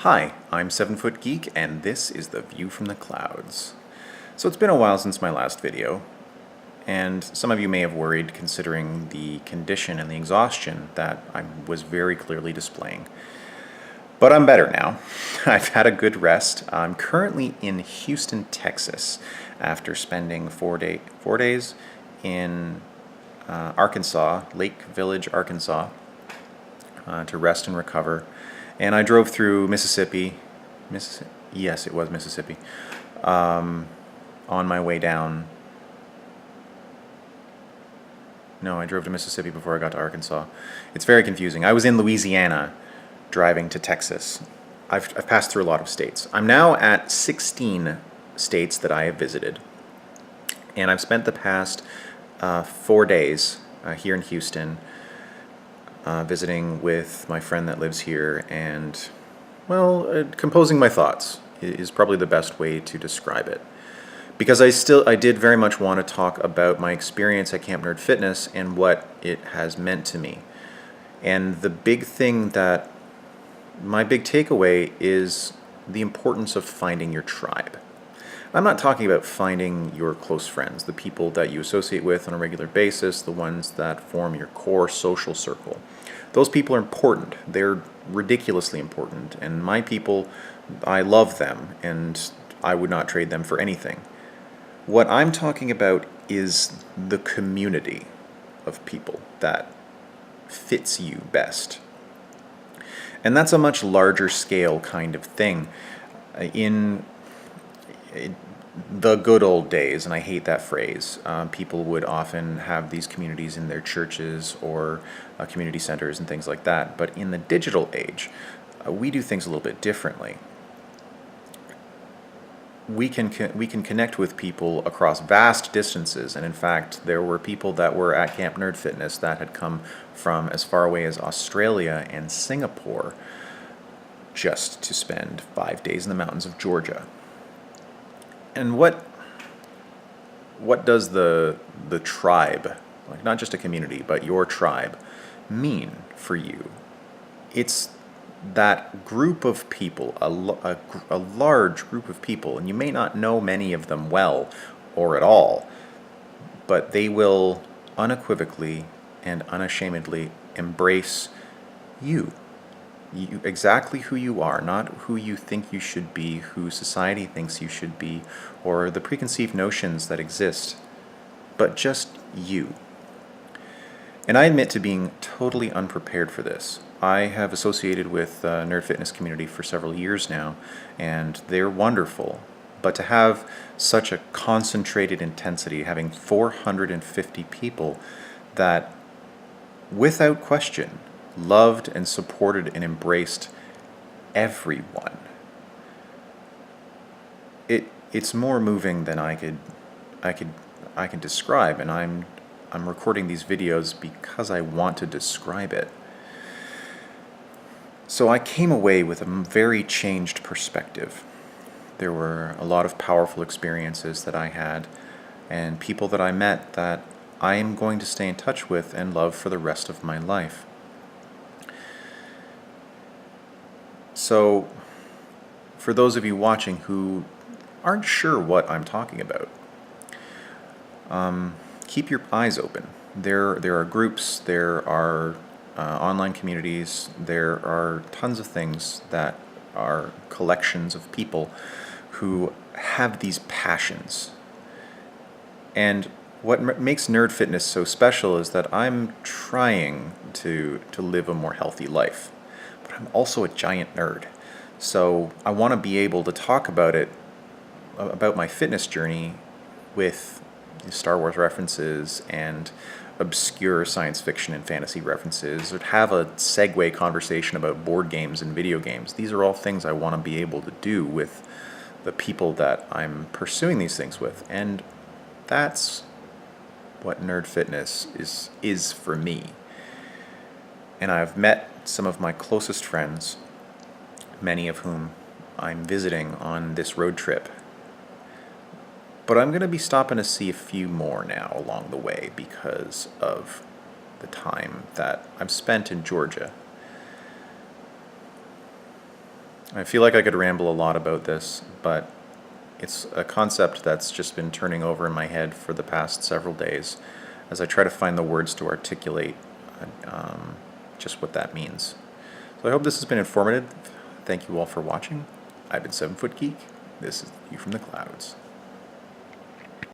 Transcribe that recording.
Hi, I'm 7-Foot Geek, and this is the View from the Clouds. So it's been a while since my last video, and some of you may have worried considering the condition and the exhaustion that I was very clearly displaying. But I'm better now. I've had a good rest. I'm currently in Houston, Texas, after spending 4 days in Arkansas, Lake Village, Arkansas, to rest and recover. And I drove through Mississippi. Yes, it was Mississippi. On my way down. No, I drove to Mississippi before I got to Arkansas. It's very confusing. I was in Louisiana driving to Texas. I've passed through a lot of states. I'm now at 16 states that I have visited. And I've spent the past 4 days here in Houston visiting with my friend that lives here and, well, composing my thoughts is probably the best way to describe it. Because I did very much want to talk about my experience at Camp Nerd Fitness and what it has meant to me. And the big thing that, my big takeaway is the importance of finding your tribe. I'm not talking about finding your close friends, the people that you associate with on a regular basis, the ones that form your core social circle. Those people are important. They're ridiculously important. And my people, I love them, and I would not trade them for anything. What I'm talking about is the community of people that fits you best. And that's a much larger scale kind of thing. In the good old days, and I hate that phrase, people would often have these communities in their churches or community centers and things like that. But in the digital age, we do things a little bit differently. We can connect with people across vast distances, and in fact, there were people that were at Camp Nerd Fitness that had come from as far away as Australia and Singapore just to spend 5 days in the mountains of Georgia. And what does the tribe, like not just a community, but your tribe, mean for you? It's that group of people, a large group of people, and you may not know many of them well or at all, but they will unequivocally and unashamedly embrace you. You exactly who you are, not who you think you should be, who society thinks you should be, or the preconceived notions that exist, but just you. And I admit to being totally unprepared for this. I have associated with the Nerd Fitness community for several years now, and they're wonderful. But to have such a concentrated intensity, having 450 people that, without question, loved and supported and embraced everyone. It's more moving than I can describe, and I'm recording these videos because I want to describe it. So I came away with a very changed perspective. There were a lot of powerful experiences that I had and people that I met that I am going to stay in touch with and love for the rest of my life. So, for those of you watching who aren't sure what I'm talking about, keep your eyes open. There are groups, there are online communities, there are tons of things that are collections of people who have these passions. And what makes Nerd Fitness so special is that I'm trying to live a more healthy life. I'm also a giant nerd, so I want to be able to talk about my fitness journey with Star Wars references and obscure science fiction and fantasy references, or have a segue conversation about board games and video games. These are all things I want to be able to do with the people that I'm pursuing these things with, and that's what Nerd Fitness is for me. And I've met some of my closest friends, many of whom I'm visiting on this road trip. But I'm going to be stopping to see a few more now along the way because of the time that I've spent in Georgia. I feel like I could ramble a lot about this, but it's a concept that's just been turning over in my head for the past several days as I try to find the words to articulate just what that means. So I hope this has been informative. Thank you all for watching. I've been 7 Foot Geek. This is You from the Clouds.